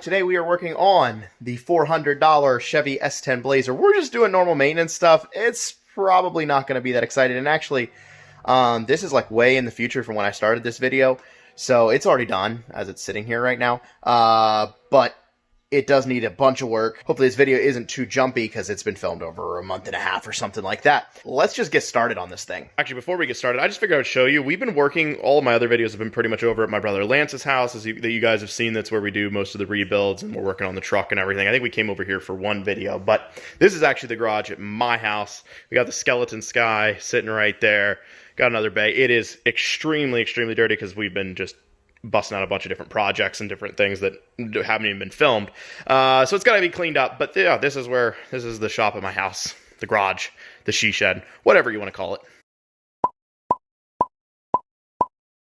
Today we are working on the $400 Chevy S10 Blazer. We're just doing normal maintenance stuff. It's probably not going to be that exciting. And actually, this is like way in the future from when I started this video. So it's already done as it's sitting here right now. But it does need a bunch of work. Hopefully this video isn't too jumpy because it's been filmed over a month and a half or something like that. Let's just get started on this thing. Actually, before we get started, I just figured I would show you. We've been working, all of my other videos have been pretty much over at my brother Lance's house, that you guys have seen. That's where we do most of the rebuilds, and we're working on the truck and everything. I think we came over here for one video, but this is actually the garage at my house. We got the skeleton sky sitting right there. Got another bay. It is extremely, extremely dirty because we've been just busting out a bunch of different projects and different things that haven't even been filmed. So it's got to be cleaned up. But yeah, this is the shop at my house, the garage, the she shed, whatever you want to call it.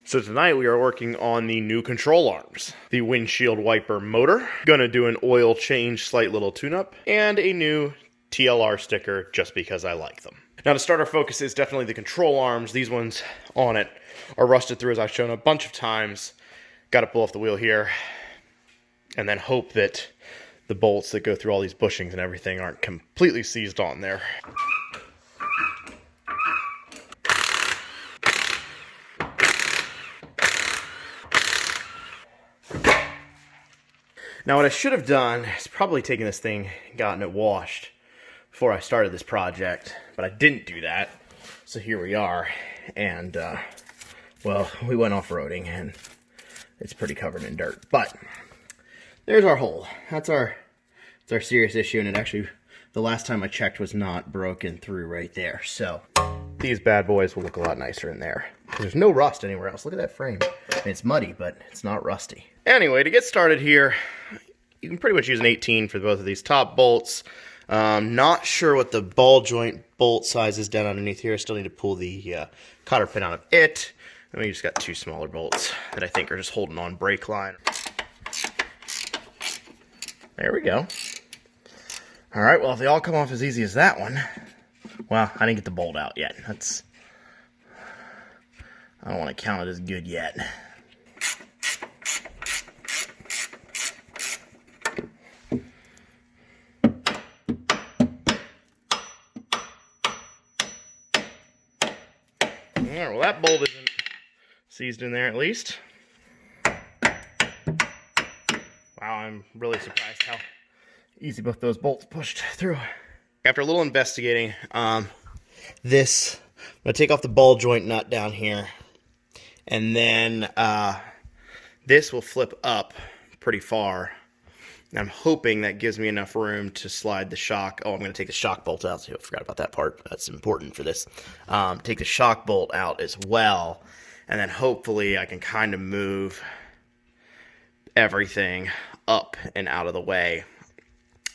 So tonight we are working on the new control arms, the windshield wiper motor, gonna do an oil change, slight little tune-up, and a new TLR sticker just because I like them. Now to start, our focus is definitely the control arms. These ones on it are rusted through, as I've shown a bunch of times. Got to pull off the wheel here and then hope that the bolts that go through all these bushings and everything aren't completely seized on there. Now what I should have done is probably taken this thing and gotten it washed before I started this project, but I didn't do that. So here we are, and well, we went off-roading and it's pretty covered in dirt, but there's our hole. It's our serious issue, and it actually, the last time I checked, was not broken through right there. So these bad boys will look a lot nicer in there. There's no rust anywhere else. Look at that frame. It's muddy, but it's not rusty. Anyway, to get started here, you can pretty much use an 18 for both of these top bolts. Not sure what the ball joint bolt size is down underneath here. I still need to pull the cotter pin out of it. And we just got two smaller bolts that I think are just holding on brake line. There we go. All right, well, if they all come off as easy as that one, well, I didn't get the bolt out yet. I don't want to count it as good yet. All right, well, that bolt isn't seized in there at least. Wow, I'm really surprised how easy both those bolts pushed through. After a little investigating, I'm going to take off the ball joint nut down here, and then this will flip up pretty far. And I'm hoping that gives me enough room to slide the shock. Oh, I'm going to take the shock bolt out. So I forgot about that part. That's important for this. Take the shock bolt out as well. And then hopefully I can kind of move everything up and out of the way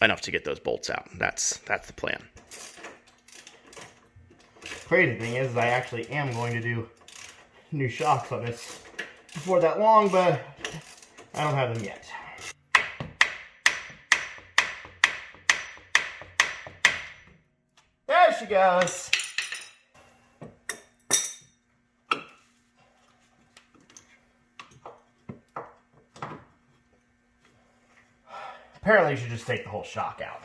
enough to get those bolts out. That's the plan. Crazy thing is I actually am going to do new shocks on this before that long, but I don't have them yet. There she goes. Apparently you should just take the whole shock out.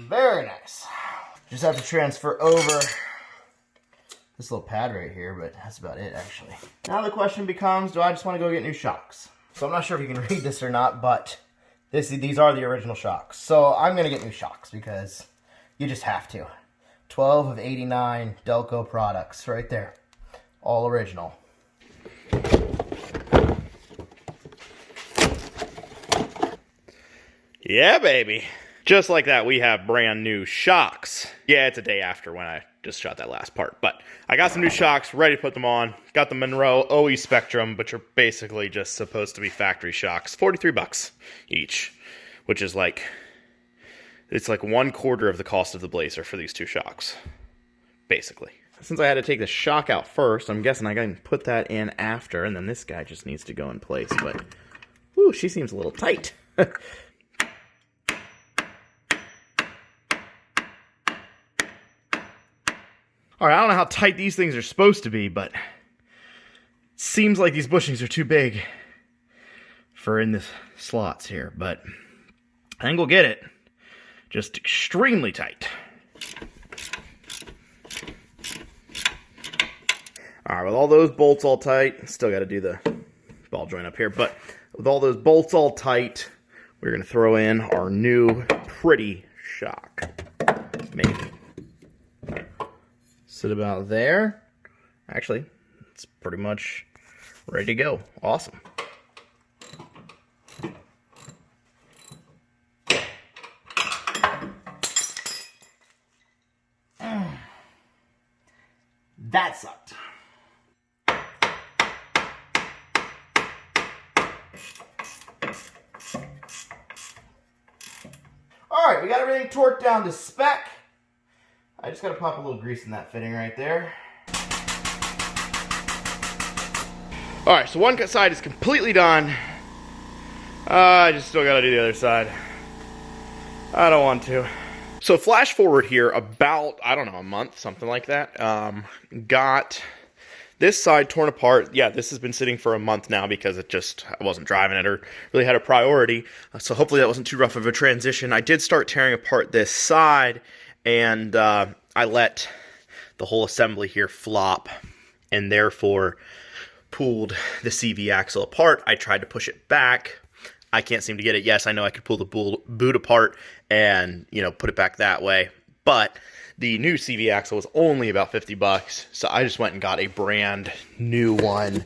Very nice. Just have to transfer over this little pad right here, but that's about it actually. Now the question becomes, do I just want to go get new shocks? So I'm not sure if you can read this or not, but these are the original shocks. So I'm going to get new shocks because you just have to. 12 of 89 Delco products right there. All original. Yeah, baby. Just like that, we have brand new shocks. Yeah, it's a day after when I just shot that last part. But I got some new shocks, ready to put them on. Got the Monroe OE Spectrum, which are basically just supposed to be factory shocks. 43 bucks each, which is like, it's like 1/4 of the cost of the Blazer for these two shocks, basically. since I had to take the shock out first, I'm guessing I can put that in after, and then this guy just needs to go in place, but, whew, she seems a little tight. Alright, I don't know how tight these things are supposed to be, but it seems like these bushings are too big for in the slots here, but I think we'll get it. Just extremely tight. Alright, with all those bolts all tight, still got to do the ball joint up here, but with all those bolts all tight, we're going to throw in our new pretty shock. Maybe. Sit about there. Actually, it's pretty much ready to go. Awesome. That sucked. Alright, we got everything torqued down to spec. I just gotta pop a little grease in that fitting right there. Alright, so one side is completely done. I just still gotta do the other side. I don't want to. So flash forward here about, I don't know, a month, something like that. Got this side torn apart. Yeah, this has been sitting for a month now because I wasn't driving it or really had a priority. So hopefully that wasn't too rough of a transition. I did start tearing apart this side, and I let the whole assembly here flop, and therefore pulled the CV axle apart. I tried to push it back. I can't seem to get it. Yes, I know I could pull the boot apart and, you know, put it back that way. But the new CV axle was only about 50 bucks. So I just went and got a brand new one.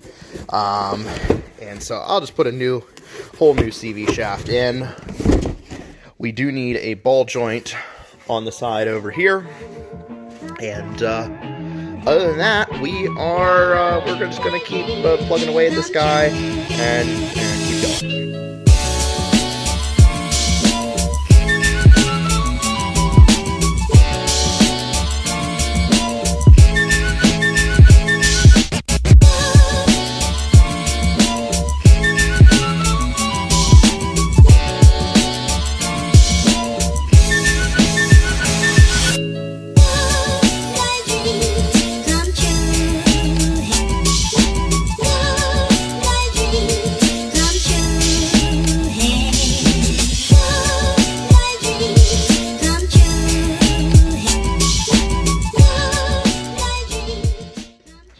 And so I'll just put a whole new CV shaft in. We do need a ball joint on the side over here. And other than that, we're just going to keep plugging away at this guy and keep going.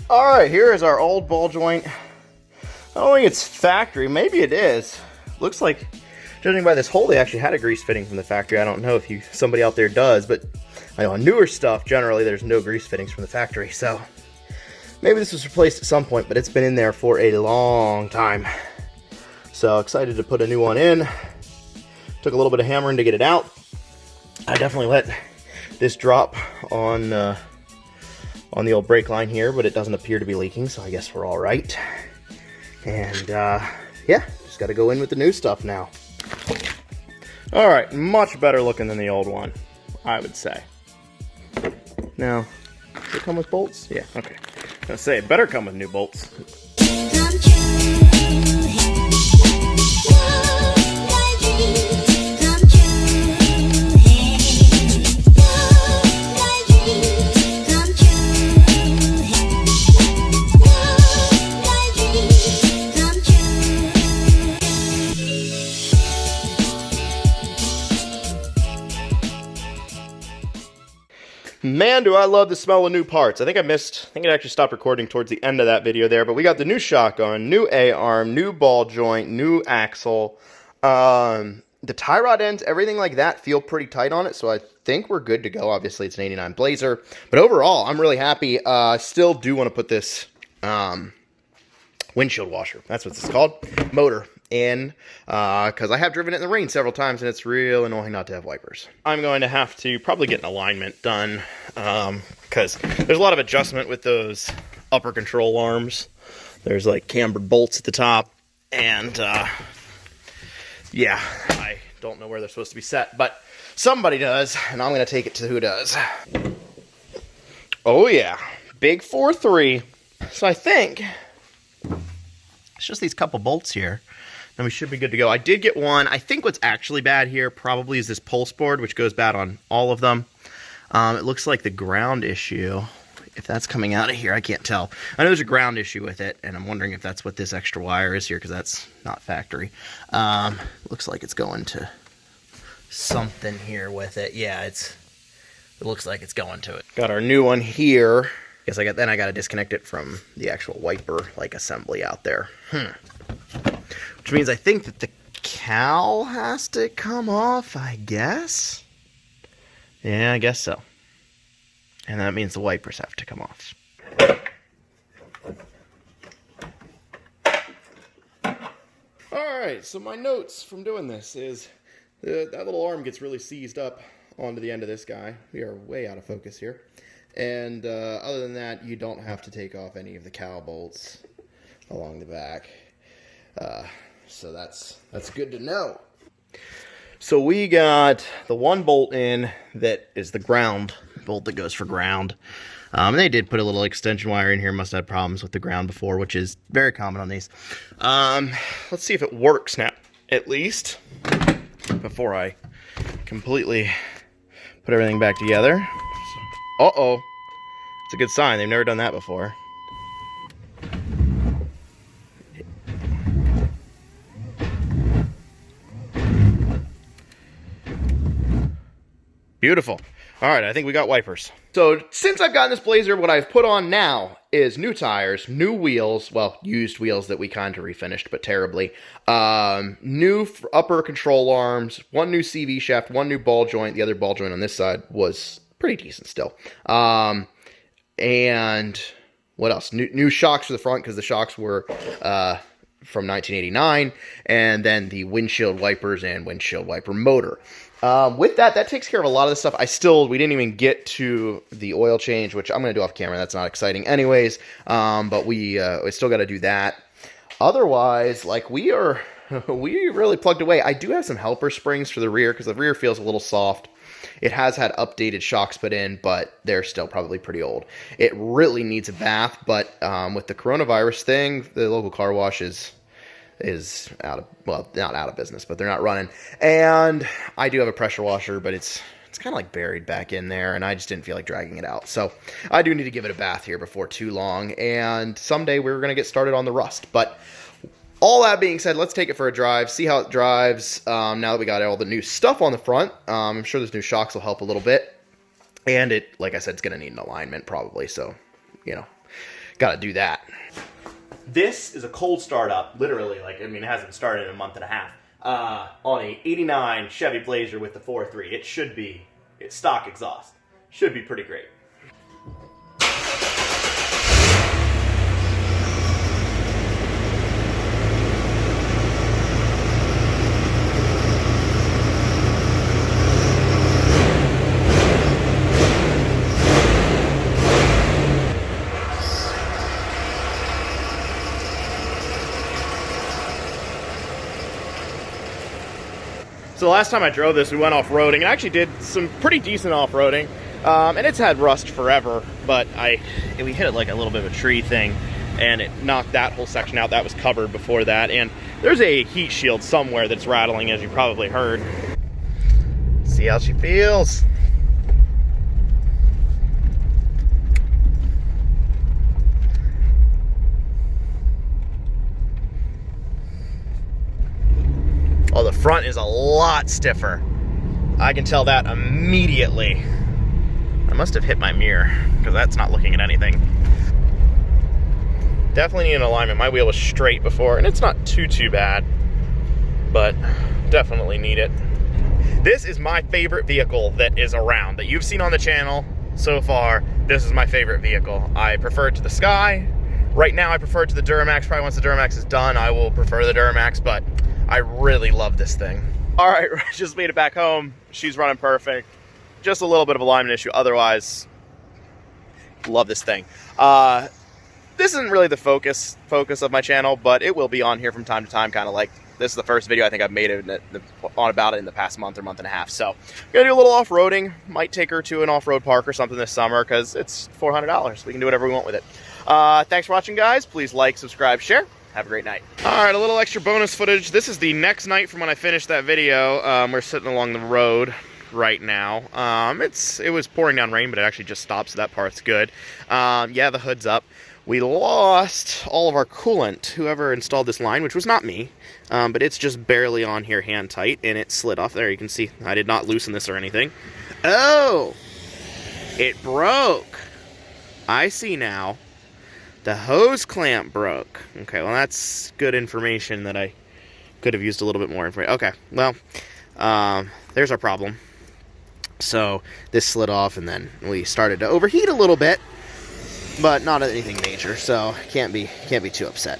Alright, here is our old ball joint. I don't think it's factory. Maybe it is. Looks like, judging by this hole, they actually had a grease fitting from the factory. I don't know if somebody out there does, but I know on newer stuff, generally, there's no grease fittings from the factory. So maybe this was replaced at some point, but it's been in there for a long time. So excited to put a new one in. Took a little bit of hammering to get it out. I definitely let this drop on the old brake line here, but it doesn't appear to be leaking, so I guess we're all right. And yeah, just got to go in with the new stuff now. All right, much better looking than the old one, I would say. Now, does it come with bolts? Yeah, okay. I was gonna say, it better come with new bolts. Man, do I love the smell of new parts. I think it actually stopped recording towards the end of that video there, but we got the new shotgun, new A-arm, new ball joint, new axle. The tie rod ends, everything like that feel pretty tight on it, so I think we're good to go. Obviously, it's an 89 Blazer, but overall, I'm really happy. Still do want to put this windshield washer, that's what it's called, motor in, because I have driven it in the rain several times, and it's real annoying not to have wipers. I'm going to have to probably get an alignment done, because there's a lot of adjustment with those upper control arms. There's like cambered bolts at the top, and yeah, I don't know where they're supposed to be set, but somebody does, and I'm going to take it to who does. Oh yeah, Big 4-3. So I think it's just these couple bolts here, and we should be good to go. I did get one. I think what's actually bad here probably is this pulse board, which goes bad on all of them. It looks like the ground issue, if that's coming out of here, I can't tell. I know there's a ground issue with it, and I'm wondering if that's what this extra wire is here, because that's not factory. Looks like it's going to something here with it. Yeah, it looks like it's going to it. Got our new one here. Guess I got to disconnect it from the actual wiper assembly out there. Which means I think that the cowl has to come off, I guess. Yeah, I guess so. And that means the wipers have to come off. Alright, so my notes from doing this is that little arm gets really seized up onto the end of this guy. We are way out of focus here. And other than that, you don't have to take off any of the cowl bolts along the back. So that's good to know. So we got the one bolt in that is the ground bolt that goes for ground. And they did put a little extension wire in here. Must have had problems with the ground before, which is very common on these. Let's see if it works now, at least, before I completely put everything back together. Uh-oh. It's a good sign. They've never done that before. Beautiful. All right, I think we got wipers. So since I've gotten this Blazer, what I've put on now is new tires, new wheels, well, used wheels that we kind of refinished, but terribly. New upper control arms, one new CV shaft, one new ball joint. The other ball joint on this side was pretty decent still. And what else? New shocks for the front, because the shocks were from 1989, and then the windshield wipers and windshield wiper motor. With that takes care of a lot of the stuff. We didn't even get to the oil change, which I'm going to do off camera. That's not exciting anyways. But we still got to do that. Otherwise, we really plugged away. I do have some helper springs for the rear, because the rear feels a little soft. It has had updated shocks put in, but they're still probably pretty old. It really needs a bath, but with the coronavirus thing, the local car wash is out of, well, not out of business, but they're not running. And I do have a pressure washer, but it's kind of buried back in there, and I just didn't feel like dragging it out. So I do need to give it a bath here before too long, and someday we're going to get started on the rust. But all that being said, let's take it for a drive, see how it drives now that we got all the new stuff on the front. I'm sure those new shocks will help a little bit. And it, like I said, it's going to need an alignment probably, so, got to do that. This is a cold startup, literally, it hasn't started in a month and a half, on a 89 Chevy Blazer with the 4.3. It's stock exhaust. Should be pretty great. So the last time I drove this, we went off-roading, and I actually did some pretty decent off-roading, and it's had rust forever, but we hit it like a little bit of a tree thing, and it knocked that whole section out. That was covered before that, and there's a heat shield somewhere that's rattling, as you probably heard. See how she feels. Oh, the front is a lot stiffer. I can tell that immediately. I must have hit my mirror, because that's not looking at anything. Definitely need an alignment. My wheel was straight before, and it's not too bad, but definitely need it. This is my favorite vehicle that is around, that you've seen on the channel so far. This is my favorite vehicle. I prefer it to the Sky. Right now, I prefer it to the Duramax. Probably once the Duramax is done, I will prefer the Duramax, but I really love this thing. All right, just made it back home. She's running perfect. Just a little bit of alignment issue. Otherwise, love this thing. this isn't really the focus of my channel, but it will be on here from time to time, kind of like this is the first video I think I've made on about it in the past month or month and a half. So I'm gonna do a little off-roading. Might take her to an off-road park or something this summer because it's $400. We can do whatever we want with it. Thanks for watching, guys. Please like, subscribe, share. Have a great night. All right, a little extra bonus footage. This is the next night from when I finished that video. We're sitting along the road right now. It was pouring down rain, but it actually just stopped, so that part's good. Yeah, the hood's up. We lost all of our coolant, whoever installed this line, which was not me, but it's just barely on here hand tight, and it slid off there. You can see I did not loosen this or anything. Oh, it broke. I see now. The hose clamp broke. Okay, well, that's good information that I could have used a little bit more information. Okay, well, there's our problem. So this slid off, and then we started to overheat a little bit, but not anything major, so can't be too upset.